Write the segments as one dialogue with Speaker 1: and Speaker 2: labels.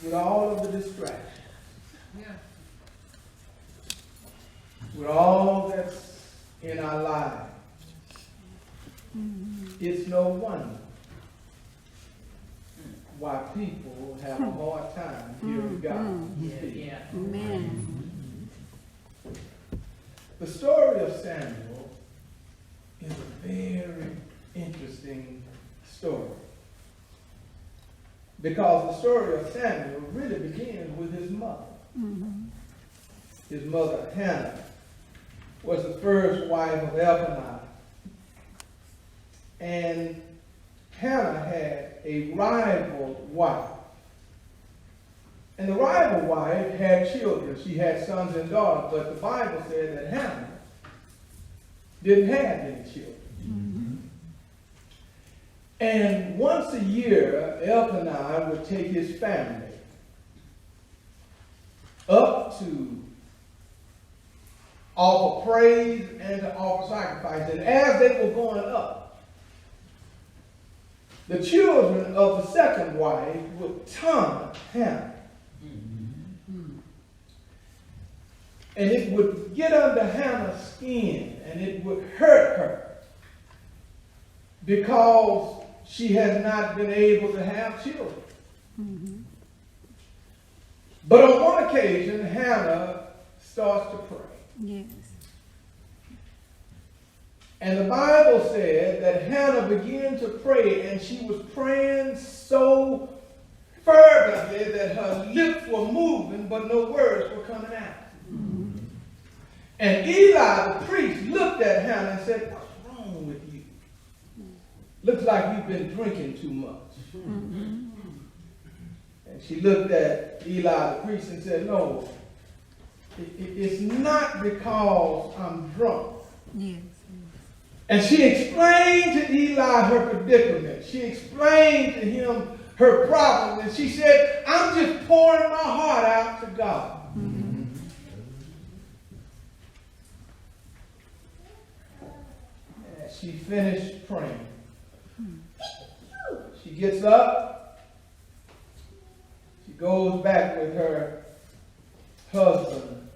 Speaker 1: with all of the distractions, with all that's in our lives, it's no wonder why people have a hard time hearing God speak.
Speaker 2: Amen.
Speaker 1: The story of Samuel is a very interesting story, because the story of Samuel really begins with his mother. His mother, Hannah, was the first wife of Elkanah. And Hannah had a rival wife. And the rival wife had children. She had sons and daughters, but the Bible said that Hannah didn't have any children. And once a year, Elkanah would take his family up to offer praise and to offer sacrifice. And as they were going up, the children of the second wife would taunt Hannah. And it would get under Hannah's skin, and it would hurt her, because she has not been able to have children. But on one occasion, Hannah starts to pray.
Speaker 2: Yes.
Speaker 1: And the Bible said that Hannah began to pray, and she was praying so fervently that her lips were moving, but no words were coming out. And Eli, the priest, looked at Hannah and said, "What's wrong with you? Looks like you've been drinking too much." And she looked at Eli, the priest, and said, "No, it's not because I'm drunk."
Speaker 2: Yes.
Speaker 1: And she explained to Eli her predicament. She explained to him her problem. And she said, "I'm just pouring my heart out to God." And she finished praying. She gets up. She goes back with her husband,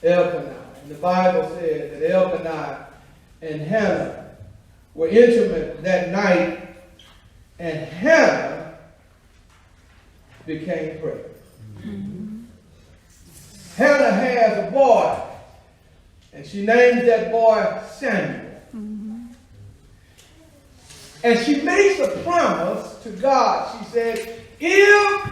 Speaker 1: Elkanah. And the Bible said that Elkanah and Hannah were intimate that night, and Hannah became pregnant. Hannah has a boy, and she names that boy Samuel. And she makes a promise to God. She said, "If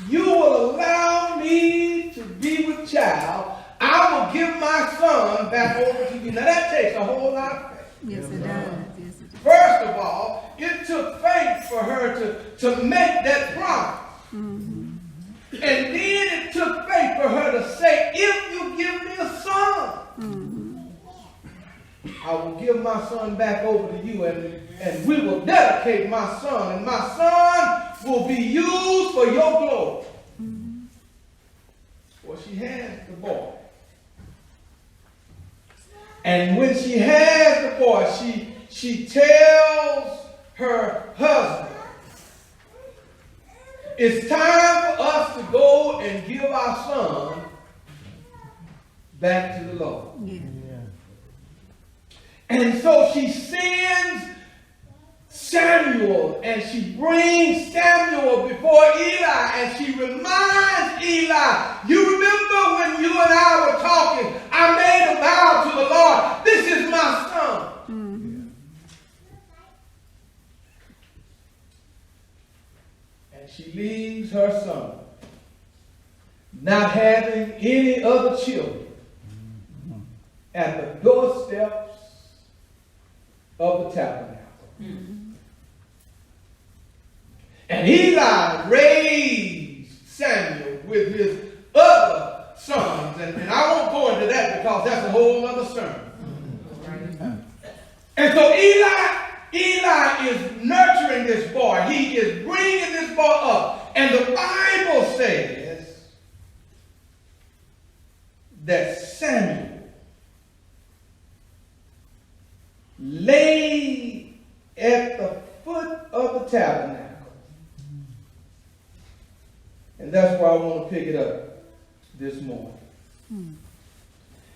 Speaker 1: you will allow me to be with child, I will give my son back over to you." Now that takes a whole lot of faith.
Speaker 2: Yes, it does. Yes, it does.
Speaker 1: First of all, it took faith for her to make that promise. And then it took faith for her to say, "If you give me a son, I will give my son back over to you, and we will dedicate my son, and my son will be used for your glory." Well, she has the boy. And when she has the boy, she tells her husband, "It's time for us to go and give our son back to the Lord."
Speaker 2: Yeah.
Speaker 1: And so she sends Samuel, and she brings Samuel before Eli, and she reminds Eli, "You remember when you and I were talking, I made a vow to the Lord. This is my son." And she leaves her son, not having any other children, at the doorsteps of the tabernacle. And Eli raised Samuel with his other sons. And I won't go into that because that's a whole other sermon. And so Eli is nurturing this boy. He is bringing this boy up. And the Bible says that Samuel laid at the foot of the tabernacle And that's why I want to pick it up this morning.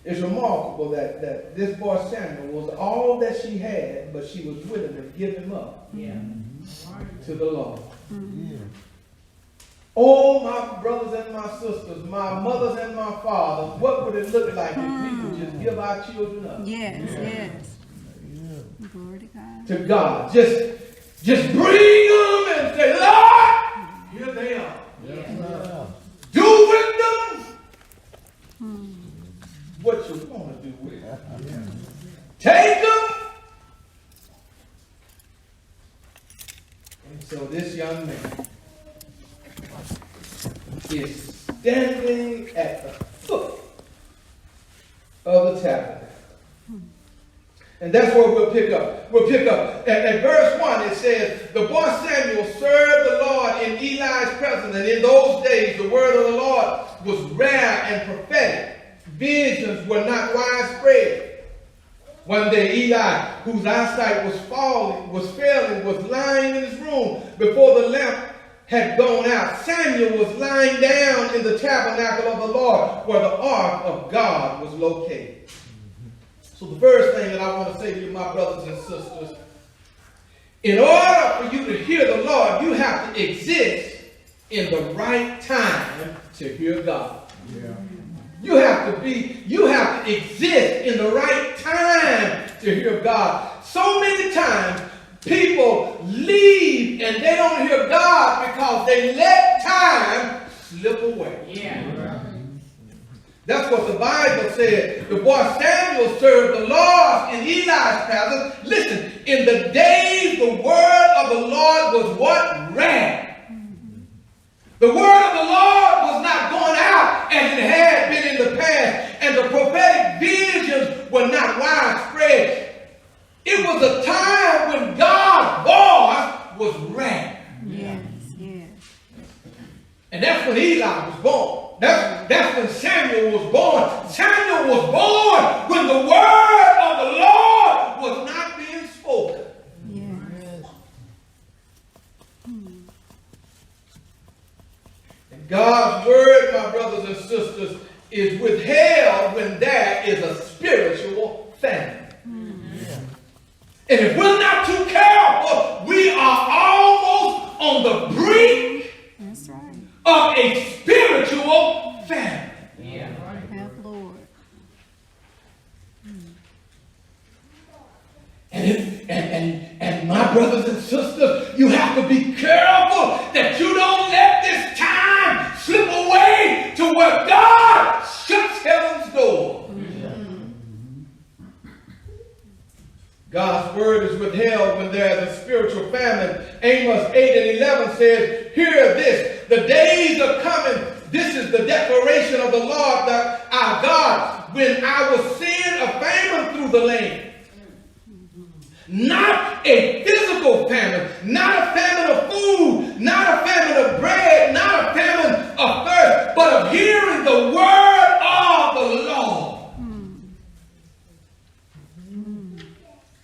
Speaker 1: It's remarkable that this boy Samuel was all that she had, but she was willing to give him up to the Lord. Oh, my brothers and my sisters, my mothers and my fathers, what would it look like if we could just give our children up?
Speaker 2: Yes. Glory to God.
Speaker 1: To God. Just bring them and say, Lord, here they are. Do with them what you want to do with them. Take them. And so this young man is standing at the foot of the tabernacle. And that's where we'll pick up. We'll pick up. At verse 1, it says, the boy Samuel served the Lord in Eli's presence. And in those days, the word of the Lord was rare and prophetic. Visions were not widespread. One day, Eli, whose eyesight was failing, was lying in his room before the lamp had gone out. Samuel was lying down in the tabernacle of the Lord, where the ark of God was located. So the first thing that I want to say to you, my brothers and sisters, in order for you to hear the Lord, you have to exist in the right time to hear God. You have to exist in the right time to hear God. So many times people leave and they don't hear God because they let time slip away. That's what the Bible said. The boy Samuel served the Lord in Eli's presence. Listen, in the days the word of the Lord was what? Rare. The word of the Lord was not going out as it had been in the past, and the prophetic visions were not widespread. It was a time when God's voice was rare.
Speaker 2: Yes.
Speaker 1: And that's when Eli was born. That's when Samuel was born. Samuel was born when the word of the Lord was not being spoken.
Speaker 2: Yes.
Speaker 1: And God's word, my brothers and sisters, is withheld when there is a spiritual famine. And if we're not too careful, we are almost on the brink
Speaker 2: That's right.
Speaker 1: of a spiritual famine.
Speaker 2: Help, Lord.
Speaker 1: And my brothers and sisters, you have to be careful that you don't let this time slip away to where God shuts heaven's door. God's word is withheld when there is a spiritual famine. Amos 8:11 says, hear this, the days are coming. This is the declaration of the Lord, that our God, when I will send a famine through the land. Not a physical famine, not a famine of food, not a famine of bread, not a famine of thirst, but of hearing the word of the Lord.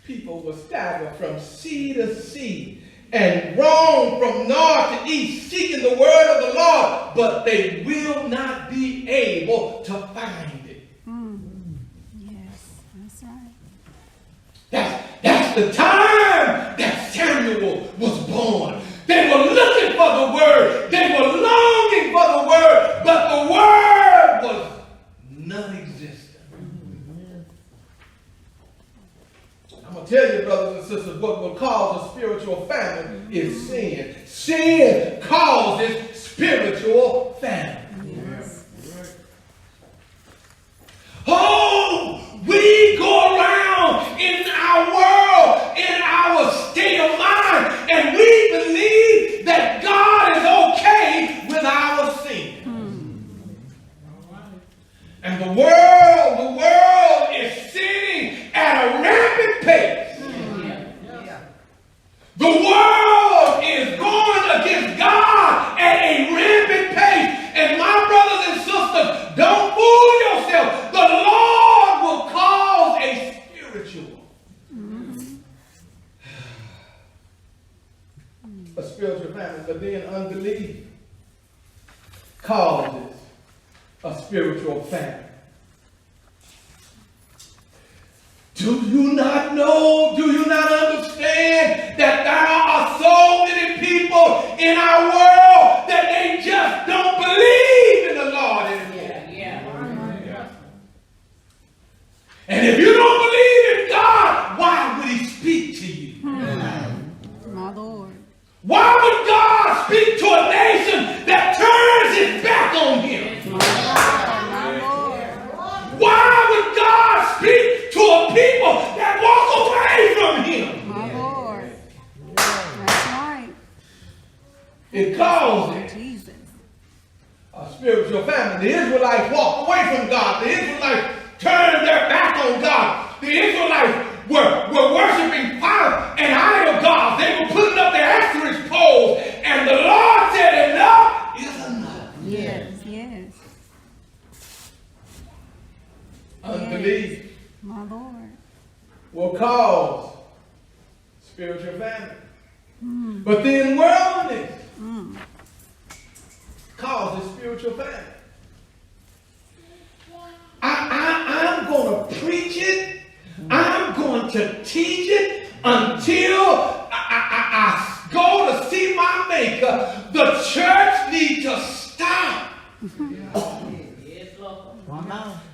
Speaker 1: People will stagger from sea to sea and roam from north to east, seeking the word of the Lord, but they will not be able to find it.
Speaker 2: Yes, that's right.
Speaker 1: That's the time that Samuel was born. They were looking for the word. They were longing for the word, but the word was non-existent. I'm going to tell you, brothers and sisters, what will cause a spiritual famine is sin. Sin causes spiritual famine.
Speaker 2: Yes.
Speaker 1: Oh, we go around in our world, in our state of mind, and we believe that God is okay with our sin. And the world is sinning at a rapid pace. The world is going against God at a rampant pace. And my brothers and sisters, don't fool yourself. The Lord will cause a spiritual famine, but then unbelief causes a spiritual famine. Do you not know, do you not understand that there are so many people in our world that they just don't believe in the Lord anymore? And if you don't believe in God, why would he speak to you?
Speaker 2: My Lord.
Speaker 1: Why would God speak to a nation that turns its back on him?
Speaker 2: My Lord.
Speaker 1: Why would God speak to a people that walk away from him?
Speaker 2: My Lord. That's right.
Speaker 1: It causes
Speaker 2: Jesus.
Speaker 1: a spiritual family. The Israelites walked away from God. The Israelites turned their back on God. The Israelites were worshiping fire and idol gods. They were putting up their asterisk poles. And the Lord said, enough is enough.
Speaker 2: Yes, yes.
Speaker 1: Unbelief
Speaker 2: My Lord.
Speaker 1: will cause spiritual famine. But then worldliness causes spiritual famine. I'm going to preach it. I'm going to teach it until I go to see my Maker. The church needs to stop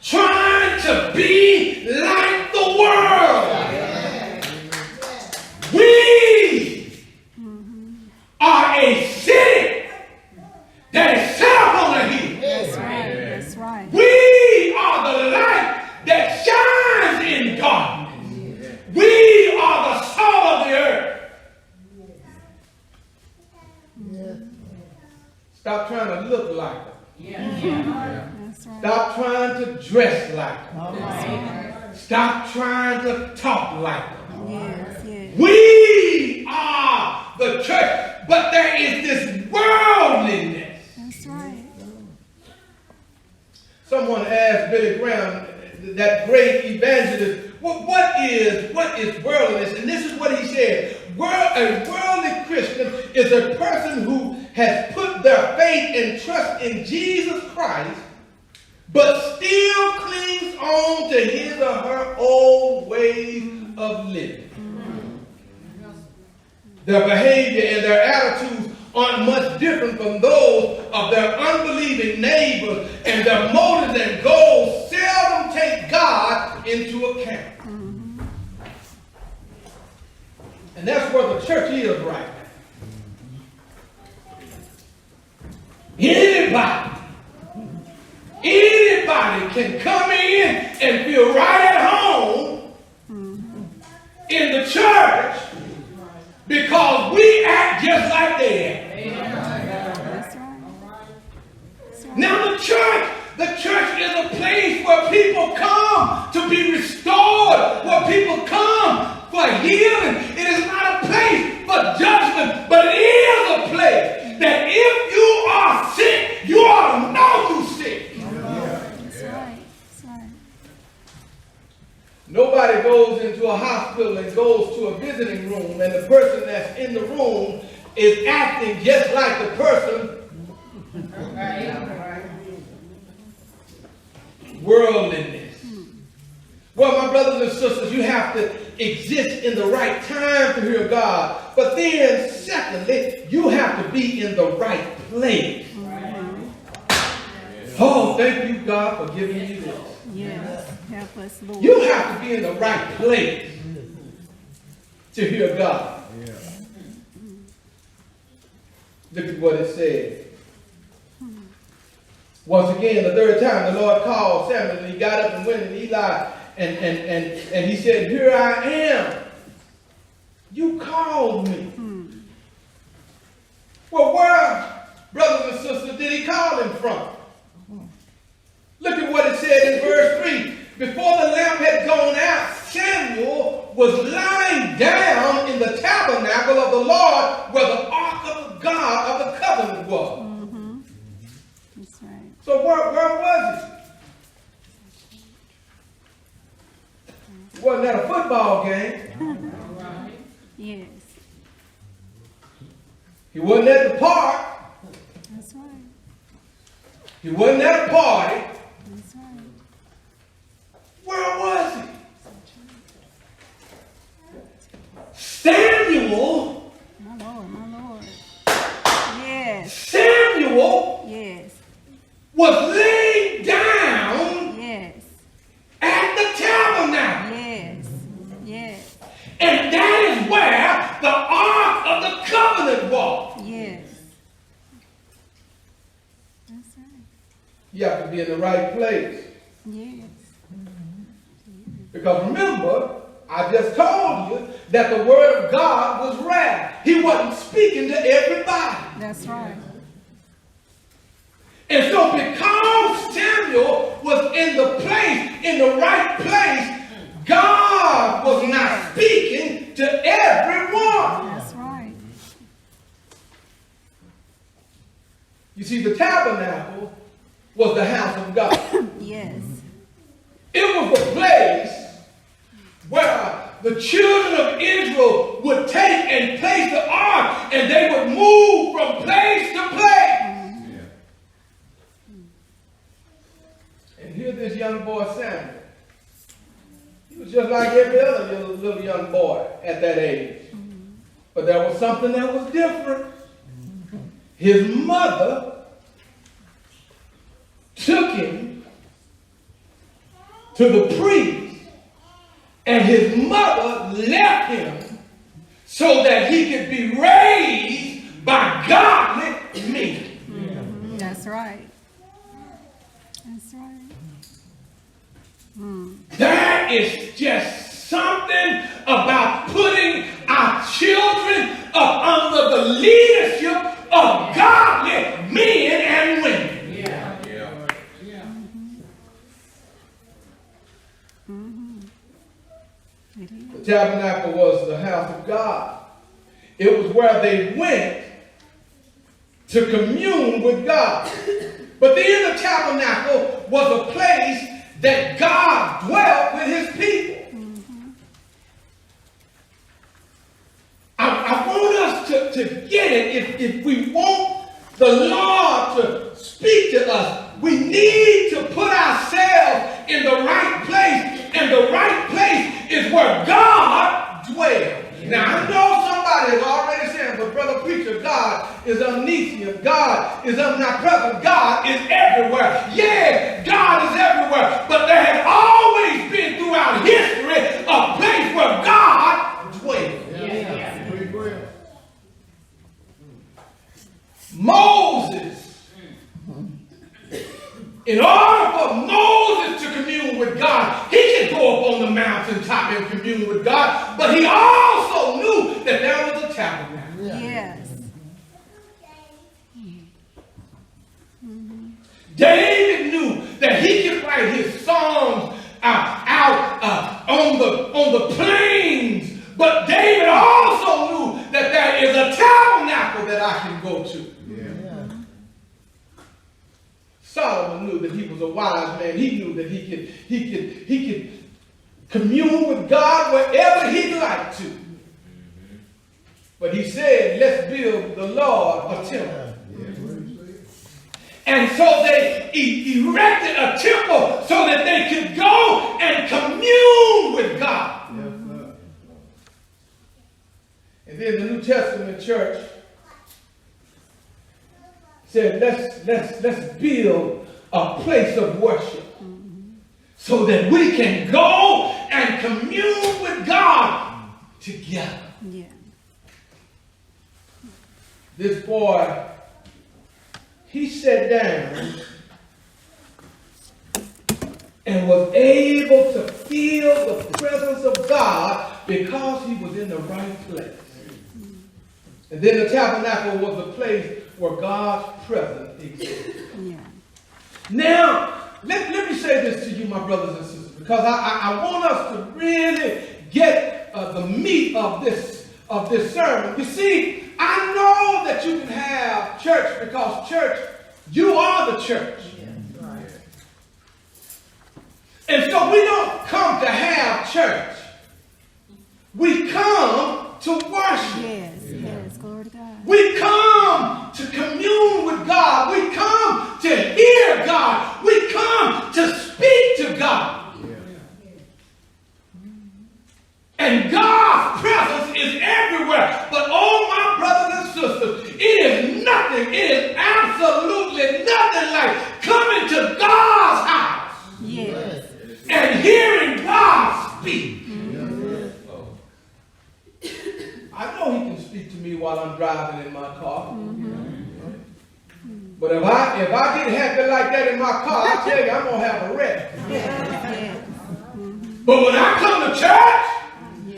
Speaker 1: trying to be like the world. We are a city that is set up on a hill.
Speaker 2: That's right. That's right.
Speaker 1: We are the light that shines in darkness. We are the salt of the earth. Stop trying to look like them.
Speaker 2: That's right.
Speaker 1: Stop trying to dress like them. Stop trying to talk like them.
Speaker 2: Yes, yes.
Speaker 1: We are the church, but there is this worldliness.
Speaker 2: That's right.
Speaker 1: Someone asked Billy Graham, that great evangelist, what is worldliness? And this is what he said. A worldly Christian is a person who has put their faith and trust in Jesus Christ, but still clings on to his or her old ways of living. Their behavior and their attitudes aren't much different from those of their unbelieving neighbors, and their motives and goals seldom take God into account. And that's where the church is right now. Anybody can come in and feel right at home in the church because we act just like they act.
Speaker 2: That's right.
Speaker 1: Now the church is a place where people come to be restored, where people come for healing. It is not a place for judgment, but it is a place that if you are sick, you ought to know you're sick.
Speaker 2: That's right. That's right.
Speaker 1: Nobody goes into a hospital and goes to a visiting room, and the person that's in the room is acting just like the person. Worldliness. Well, my brothers and sisters, you have to exist in the right time to hear God. But then, secondly, you have to be in the right place. Oh, thank you, God, for giving me this.
Speaker 2: Yes. Help us, Lord.
Speaker 1: You have to be in the right place to hear God. Look at what it says. Once again, the third time, the Lord called Samuel, and he got up and went, and Eli, and he said, here I am. You called me. Well, where, brothers and sisters, did he call him from? Look at what it said in verse 3. Before the lamp had gone out, Samuel was lying down in the tabernacle of the Lord where the ark of the God of the covenant was.
Speaker 2: That's right.
Speaker 1: So where was he? He wasn't at a football game.
Speaker 2: Yes.
Speaker 1: He wasn't at the park.
Speaker 2: That's right.
Speaker 1: He wasn't at a party.
Speaker 2: That's right.
Speaker 1: Where was he? Samuel.
Speaker 2: My Lord, my Lord. Yes,
Speaker 1: Samuel
Speaker 2: yes,
Speaker 1: was laid down
Speaker 2: yes,
Speaker 1: at the tabernacle.
Speaker 2: yes, yes,
Speaker 1: And that is where the Ark of the Covenant was.
Speaker 2: yes. That's right.
Speaker 1: You have to be in the right place.
Speaker 2: Yes.
Speaker 1: Because remember, I just told you that the word of God was rare. He wasn't speaking to everybody.
Speaker 2: That's right.
Speaker 1: And so because Samuel was in the right place, God was not speaking to everyone.
Speaker 2: That's right.
Speaker 1: You see, the tabernacle was the house of God.
Speaker 2: Yes.
Speaker 1: It was a place where the children of Israel would take and place the ark, and they would move from place to place. And here this young boy Samuel. He was just like every other little young boy at that age. But there was something that was different. His mother took him to the priest, and his mother left him so that he could be raised by godly men.
Speaker 2: That's right. That's right.
Speaker 1: There is just something about putting our children up under the leadership of godly men and women.
Speaker 2: It is.
Speaker 1: The tabernacle was the house of God. It was where they went to commune with God. But then the tabernacle was a place that God dwelt with his people. I want us to get it. If we want the Lord to speak to us, we need to put ourselves in the right place. And the right place is where God dwells. Now, I know somebody is already saying, but brother preacher, God is omniscient. God is omnipresent. God is everywhere. Yeah, God is everywhere. But there has always been throughout history a place where God dwells. Moses, in order for Moses to commune with God, he could go up on the mountaintop and commune with God, but he also knew that there was a tabernacle.
Speaker 2: Yes.
Speaker 1: David knew that he could write his songs out on the plains, but David also knew that there is a tabernacle that I can go to. Solomon knew that he was a wise man. He knew that he could commune with God wherever he'd like to. But he said, let's build the Lord a temple. And so they erected a temple so that they could go and commune with God. And then the New Testament church said, let's build a place of worship so that we can go and commune with God together.
Speaker 2: Yeah.
Speaker 1: This boy, he sat down and was able to feel the presence of God because he was in the right place. And then the tabernacle was a place where God's presence existed.
Speaker 2: Yeah.
Speaker 1: Now, let me say this to you, my brothers and sisters, because I want us to really get the meat of this sermon. You see, I know that you can have church because church, you are the church. And so we don't come to have church. We come to worship.
Speaker 2: Yes. Yes. Glory to God.
Speaker 1: We come to commune with God. We come to hear gathering, it is absolutely nothing like coming to God's house
Speaker 2: Yes.
Speaker 1: and hearing God speak. I know he can speak to me while I'm driving in my car. But if I get happy like that in my car, I tell you, I'm going to have a wreck.
Speaker 2: Yes.
Speaker 1: But when I come to church,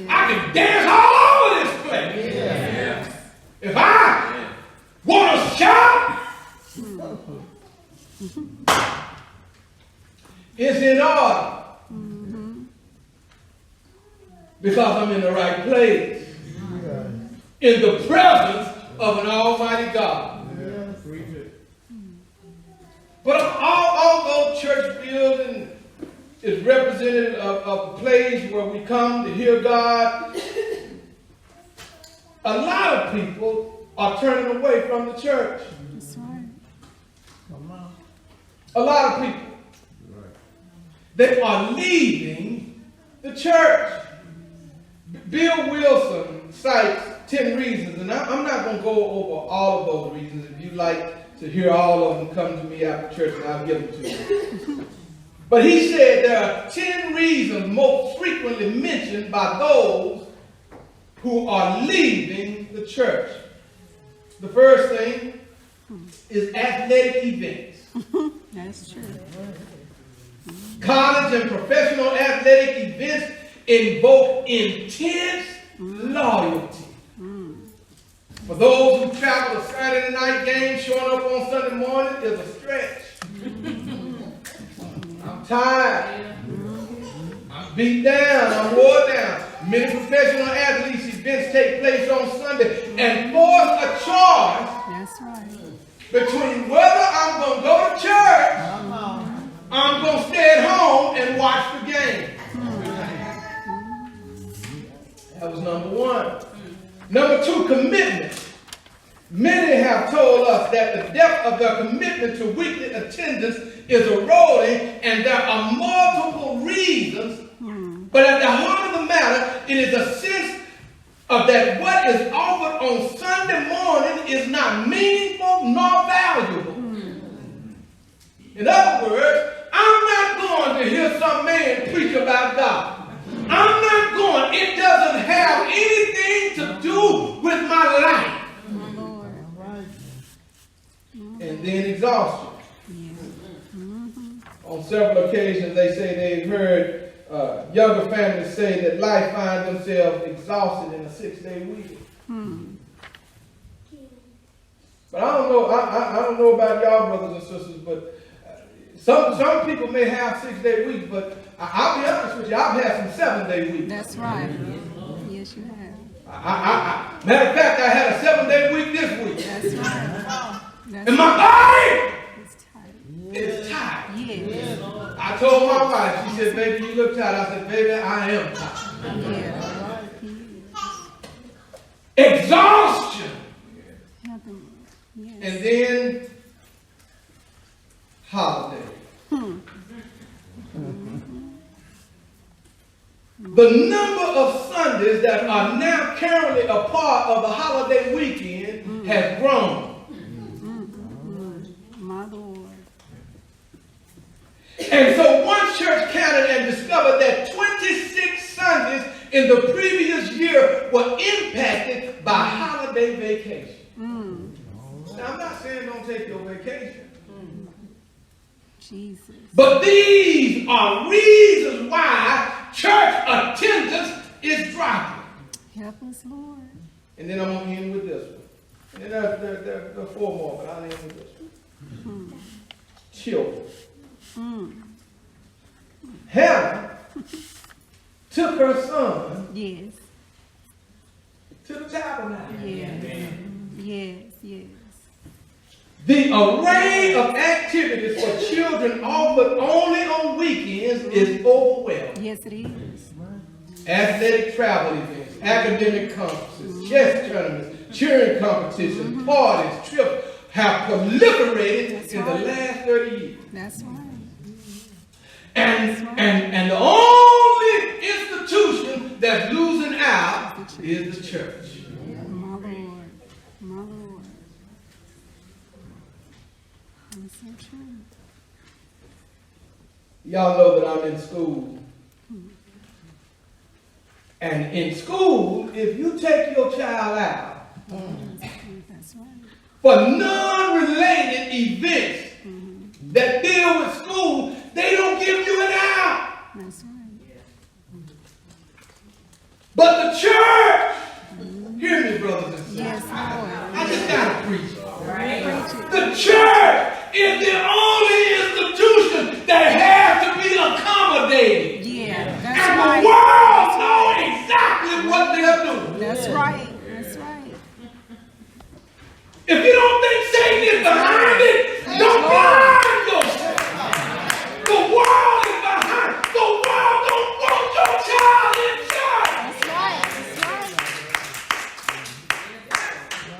Speaker 1: I can dance all over this place. If I want to shout, it's in order. Because I'm in the right place. In the presence of an almighty God. But although church building is representative of a place where we come to hear God, a lot of people are turning away from the church.
Speaker 2: That's right.
Speaker 1: A lot of people. They are leaving the church. Bill Wilson cites 10 reasons, and I'm not going to go over all of those reasons. If you like to hear all of them, come to me after church and I'll give them to you. But he said there are 10 reasons most frequently mentioned by those who are leaving the church. The first thing is athletic events.
Speaker 2: That's true.
Speaker 1: College and professional athletic events invoke intense loyalty. For those who travel to Saturday night games, showing up on Sunday morning is a stretch. I'm tired. I'm beat down. I'm wore down. Many professional athletes events take place on Sunday and force a choice
Speaker 2: That's right.
Speaker 1: between whether I'm going to go to church, I'm going to stay at home and watch the game. That was number one. Number two, commitment. Many have told us that the depth of their commitment to weekly attendance is eroding, and there are multiple reasons. But at the heart of the matter, it is a sense of that what is offered on Sunday morning is not meaningful nor valuable. In other words, I'm not going to hear some man preach about God. I'm not going. It doesn't have anything to do with my life.
Speaker 2: My Lord.
Speaker 1: And then exhaustion. On several occasions, they say they've heard younger families say that life find themselves exhausted in a 6-day week. But I don't know. I don't know about y'all, brothers and sisters, but some people may have 6-day weeks, but I'll be honest with you, I've had some 7-day weeks.
Speaker 2: That's right. Yes, you have.
Speaker 1: Matter of fact, I had a 7-day week this week.
Speaker 2: That's right. That's
Speaker 1: And my body
Speaker 2: It's tight.
Speaker 1: is tired.
Speaker 2: Yes.
Speaker 1: I told my wife, she said, baby, you look tired. I said, baby, I am tired.
Speaker 2: Yeah.
Speaker 1: Exhaustion.
Speaker 2: Help him. Yes.
Speaker 1: And then holiday. The number of Sundays that are now currently a part of the holiday weekend has grown.
Speaker 2: My Lord.
Speaker 1: And so one church counted and discovered that 26 Sundays in the previous year were impacted by holiday vacation. Now, I'm not saying don't take your vacation.
Speaker 2: Jesus.
Speaker 1: But these are reasons why church attendance is dropping.
Speaker 2: Help us, Lord.
Speaker 1: And then I'm going to end with this one. And then there are 4 more, but I'll end with this one. Children. Hannah took her son
Speaker 2: Yes.
Speaker 1: to the tabernacle.
Speaker 2: Yes. Yes. Yes.
Speaker 1: The array of activities for children offered only on weekends is overwhelming.
Speaker 2: Yes, it is.
Speaker 1: Athletic travel events, academic conferences, chess tournaments, cheering competitions, parties, trips have proliferated in the last 30 years.
Speaker 2: That's right.
Speaker 1: And the only institution that's losing out is the church.
Speaker 2: My Lord. My Lord. That's so true.
Speaker 1: Y'all know that I'm in school. And in school, if you take your child out
Speaker 2: That's right.
Speaker 1: for non-related events that deal with school, they don't give you an out.
Speaker 2: That's right.
Speaker 1: But the church, hear me, brothers and sisters.
Speaker 2: Yes, Lord.
Speaker 1: I just gotta preach.
Speaker 2: Preach it.
Speaker 1: The church is the only institution that has to be accommodated.
Speaker 2: Yeah, that's
Speaker 1: And the
Speaker 2: right.
Speaker 1: world knows exactly what they're doing.
Speaker 2: That's right. That's right.
Speaker 1: If you don't think Satan is behind it, don't blind yourself. The world is behind. The world don't want your child in church.
Speaker 2: That's right. That's right.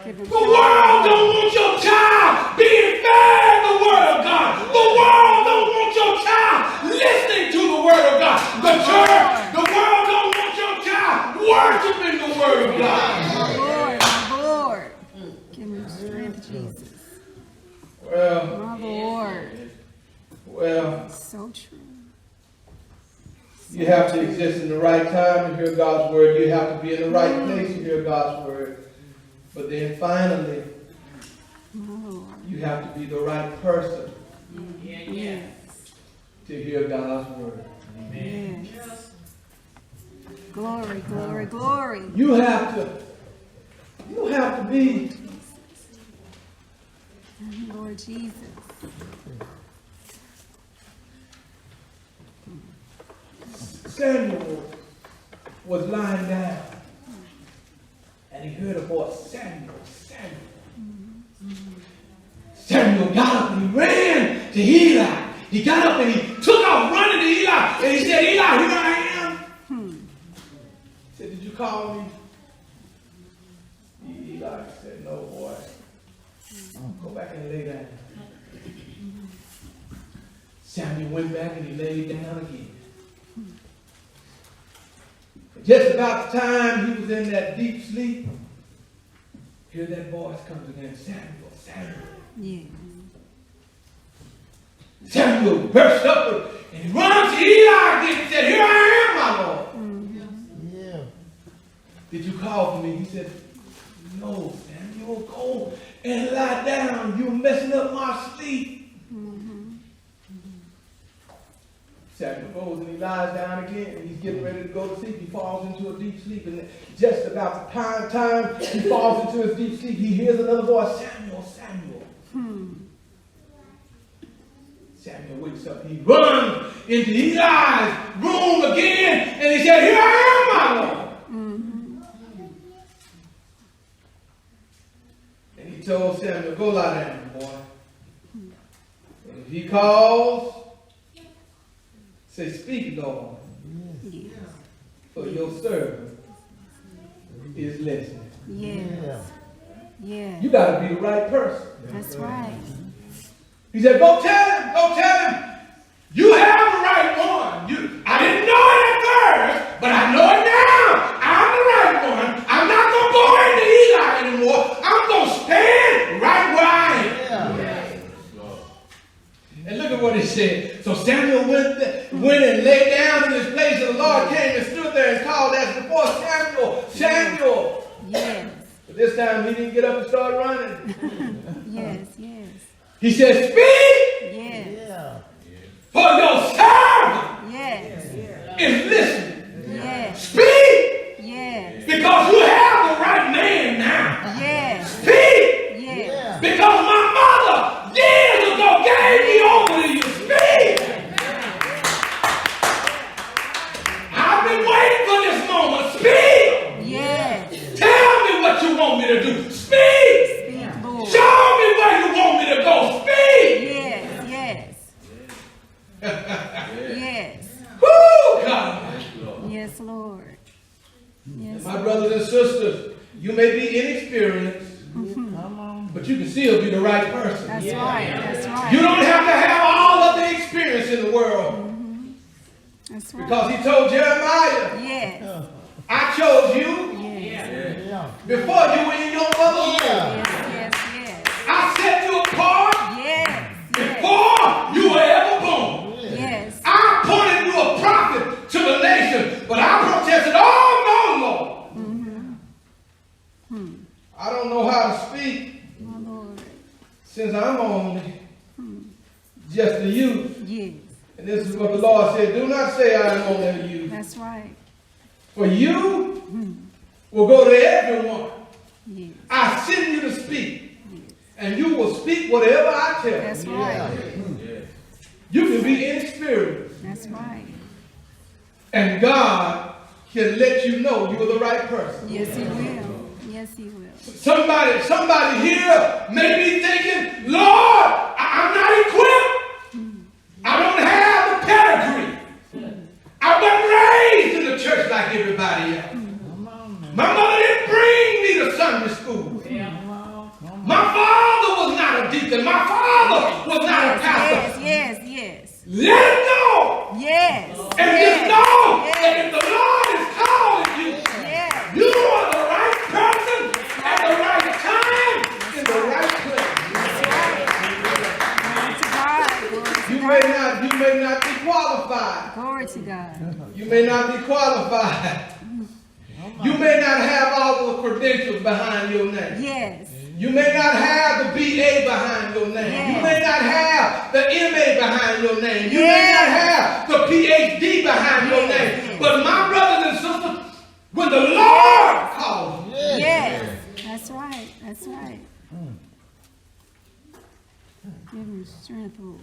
Speaker 2: Give him
Speaker 1: The world don't want your child being fed the word of God. The world don't want your child listening to the word of God. The church, the world don't want your child worshiping the word of God.
Speaker 2: My Lord, my Lord. Give him strength, Jesus.
Speaker 1: Well,
Speaker 2: My Lord.
Speaker 1: so
Speaker 2: true.
Speaker 1: you have to exist in the right time to hear God's word. You have to be in the right place to hear God's word. But then finally,
Speaker 2: My Lord.
Speaker 1: you have to be the right person
Speaker 2: Yes.
Speaker 1: to hear God's word.
Speaker 2: Yes. Glory, glory, glory.
Speaker 1: You have to be
Speaker 2: Lord Jesus.
Speaker 1: Samuel was lying down and he heard a voice, Samuel, Samuel. Samuel got up and he ran to Eli. He got up and he took off running to Eli and he said, Eli, here I am. He said, did you call me? Eli said, no, boy. Go back and lay down. Samuel went back and he laid down again. Just about the time he was in that deep sleep, hear that voice comes again, Samuel, Samuel.
Speaker 2: Yes.
Speaker 1: Samuel burst up and he runs to Eli again and said, here I am, my Lord.
Speaker 3: Yeah.
Speaker 1: Did you call for me? He said, no, Samuel, go and lie down. You're messing up my sleep. Samuel goes and he lies down again and he's getting ready to go to sleep. He falls into a deep sleep, and just about the time he falls into his deep sleep, he hears another voice, Samuel, Samuel. Samuel wakes up, he runs into Eli's room again, and he said, here I am, my Lord. And he told Samuel, go lie down, boy. And if he calls, say, speak, Lord, for your servant is listening.
Speaker 2: Yes. Yes.
Speaker 1: You got to be the right person.
Speaker 2: That's right.
Speaker 1: He said, go tell him, you have the right one. I didn't know it at first, but I know it now. I'm the right one. I'm not going to go into Eli anymore. I'm going to stand right where I am. And look at what he said. So Samuel went and lay down in his place, and the Lord came and stood there and called as before, Samuel, Samuel.
Speaker 2: Yes.
Speaker 1: But this time he didn't get up and start running.
Speaker 2: Yes, yes.
Speaker 1: He said, speak,
Speaker 2: Yes.
Speaker 1: for your servant
Speaker 2: Yes.
Speaker 1: is listening.
Speaker 2: Yes.
Speaker 1: Speak,
Speaker 2: Yes.
Speaker 1: because you have the right man now.
Speaker 2: Yes.
Speaker 1: Speak,
Speaker 2: Yes.
Speaker 1: because my mother years ago gave me over to you. Speak. I've been waiting for this moment. Speak.
Speaker 2: Yes.
Speaker 1: Tell me what you want me to do. Speak.
Speaker 2: Speak, Lord.
Speaker 1: Show me where you want me to go. Speak.
Speaker 2: Yes. Yes. Yes.
Speaker 1: Woo, God.
Speaker 2: Yes, Lord. Yes.
Speaker 1: My brothers and sisters, you may be inexperienced, but you can still be the right person.
Speaker 2: That's right. That's right.
Speaker 1: You don't have to have all of the experience in the world.
Speaker 2: That's right.
Speaker 1: Because he told Jeremiah,
Speaker 2: Yes.
Speaker 1: I chose you
Speaker 2: Yes.
Speaker 1: before you were in your mother's womb.
Speaker 2: Yes. Yes. Yes.
Speaker 1: I set you apart
Speaker 2: Yes.
Speaker 1: since I'm only just a youth,
Speaker 2: Yes.
Speaker 1: and this is what the Lord said, do not say I am only a youth.
Speaker 2: That's right.
Speaker 1: For you will go to everyone.
Speaker 2: Yes.
Speaker 1: I send you to speak, and you will speak whatever I tell you.
Speaker 2: That's right.
Speaker 1: You can be inexperienced,
Speaker 2: That's right.
Speaker 1: and God can let you know you're the right person.
Speaker 2: Yes, He will. Yes, He will.
Speaker 1: Somebody here may be thinking, Lord, I'm not equipped. I don't have the pedigree. I wasn't raised in the church like everybody else. My mother didn't bring me to Sunday school. My father was not a deacon. My father was not a pastor.
Speaker 2: Yes, yes, yes.
Speaker 1: Let it go.
Speaker 2: Yes.
Speaker 1: And just know that if the Lord is calling you,
Speaker 2: Yes.
Speaker 1: you are the right person at the right time in the right place.
Speaker 2: Glory to God. Glory to
Speaker 1: You
Speaker 2: God.
Speaker 1: may not be qualified.
Speaker 2: Glory to God.
Speaker 1: You may not be qualified. You may not have all the credentials behind your name.
Speaker 2: Yes.
Speaker 1: You may not have the BA behind your name.
Speaker 2: Yes.
Speaker 1: You may not have the MA behind your name. You may
Speaker 2: Yes.
Speaker 1: not have the PhD behind your
Speaker 2: Yes.
Speaker 1: name.
Speaker 2: Yes.
Speaker 1: But my brothers and sisters, when the Lord calls you,
Speaker 2: Yes. That's right. That's right. Give Him strength, Lord.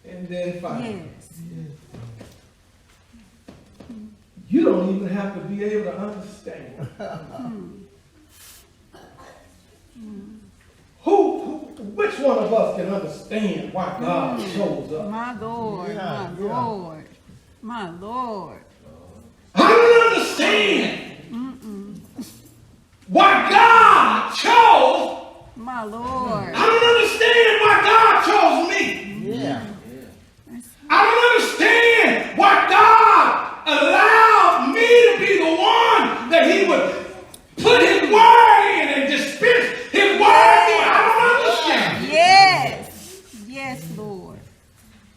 Speaker 1: and then finally,
Speaker 2: Yes.
Speaker 1: you don't even have to be able to understand. Which one of us can understand why God shows up?
Speaker 2: My Lord. My Lord. My Lord.
Speaker 1: I don't understand why God chose.
Speaker 2: My Lord.
Speaker 1: I don't understand why God chose me. I don't understand why God allowed me to be the one that He would put His word in and dispense His word in. I don't understand.
Speaker 2: Yes. Yes, Lord.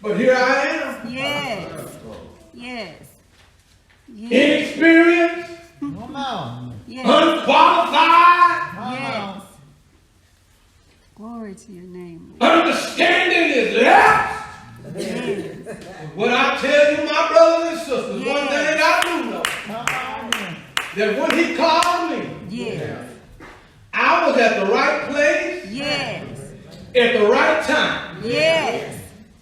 Speaker 1: But here I am,
Speaker 2: Yes. Yes. Yes.
Speaker 1: inexperienced,
Speaker 2: Yes.
Speaker 1: unqualified.
Speaker 2: Yes. Glory to your name, Lord.
Speaker 1: Understanding is left.
Speaker 2: Yes.
Speaker 1: What I tell you, my brothers and sisters, one
Speaker 2: Yes.
Speaker 1: thing I do know, that when He called me,
Speaker 2: Yes.
Speaker 1: I was at the right place
Speaker 2: Yes.
Speaker 1: at the right time.
Speaker 2: Yes.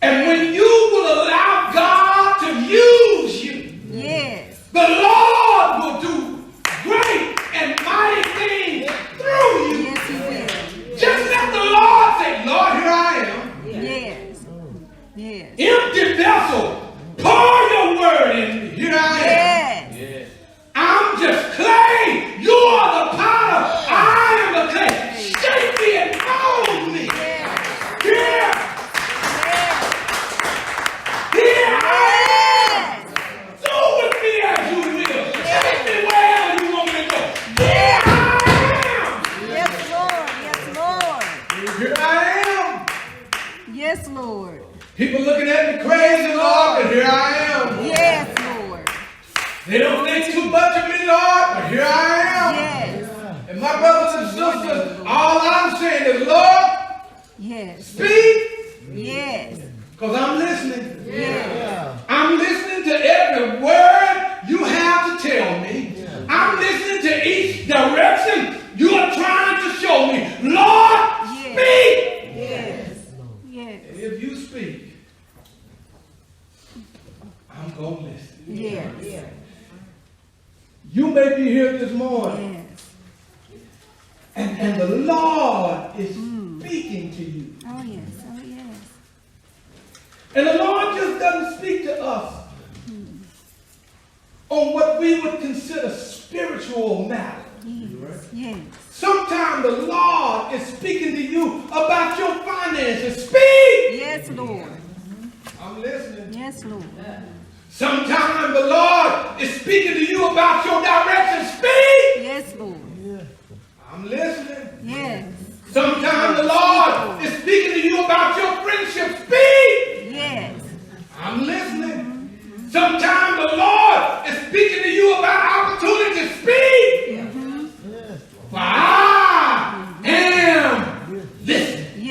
Speaker 1: And when you will allow God to use you,
Speaker 2: Yes.
Speaker 1: the Lord will do great and mighty things through you.
Speaker 2: Yes, He will.
Speaker 1: Just let the Lord say, Lord, here I am.
Speaker 2: Yes. Yes.
Speaker 1: Empty vessel, pour your word in me. Here I am.
Speaker 2: Yes.
Speaker 1: I'm just clay. You are the potter. I am the clay. Shape me and mold me.
Speaker 2: Yes.
Speaker 1: Here,
Speaker 2: Yes.
Speaker 1: here I
Speaker 2: Yes.
Speaker 1: am. Do with me as you will. Take me wherever you want me to go. Here I
Speaker 2: Yes, Lord. Yes, Lord.
Speaker 1: am. Here I am.
Speaker 2: Yes, Lord.
Speaker 1: People looking at me crazy, Lord, but here I am.
Speaker 2: Yes, Lord.
Speaker 1: They don't think too much of me, Lord, but here I am.
Speaker 2: Yes.
Speaker 1: And my brothers and sisters, all I'm saying is, Lord,
Speaker 2: Yes.
Speaker 1: speak,
Speaker 2: Yes.
Speaker 1: because I'm listening.
Speaker 2: Yes.
Speaker 1: I'm listening to every word you have to tell me. I'm listening to each direction you are trying to show me. Lord, speak.
Speaker 2: Yes. Yes.
Speaker 1: And if you speak, I'm going to listen.
Speaker 2: Yes.
Speaker 1: You may be here this morning,
Speaker 2: Yes.
Speaker 1: and the Lord is speaking to you.
Speaker 2: Oh, yes. Oh, yes.
Speaker 1: And the Lord just doesn't speak to us on what we would consider spiritual matters.
Speaker 2: Yes. Yes.
Speaker 1: Sometimes the Lord is speaking to you about your finances. Speak!
Speaker 2: Yes, Lord.
Speaker 1: I'm listening.
Speaker 2: Yes, Lord.
Speaker 1: Sometimes the Lord is speaking to you about your direction. Speak!
Speaker 2: Yes, Lord.
Speaker 1: I'm listening.
Speaker 2: Yes.
Speaker 1: Sometimes the Lord is speaking to you about your friendship. Speak!
Speaker 2: Yes.
Speaker 1: I'm listening. Sometimes the Lord is speaking to you about opportunity. Speak! For I am listening.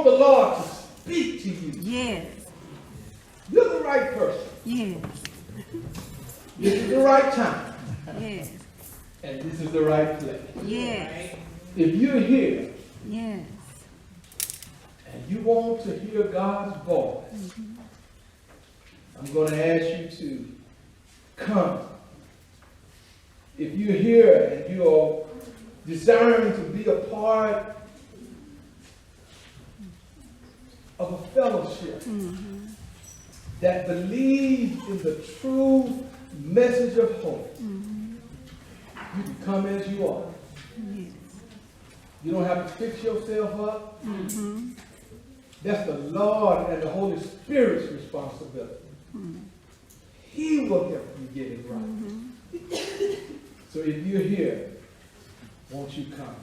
Speaker 1: want the Lord to speak to you,
Speaker 2: Yes.
Speaker 1: you're the right person.
Speaker 2: Yes.
Speaker 1: This is the right time.
Speaker 2: Yes.
Speaker 1: And this is the right place.
Speaker 2: Yes.
Speaker 1: If you're here
Speaker 2: Yes.
Speaker 1: and you want to hear God's voice, I'm going to ask you to come. If you're here and you're desiring to be a part of a fellowship that believes in the true message of hope, you can come as you are.
Speaker 2: Yes.
Speaker 1: You don't have to fix yourself up. That's the Lord and the Holy Spirit's responsibility. He will help you get it right. So if you're here, won't you come?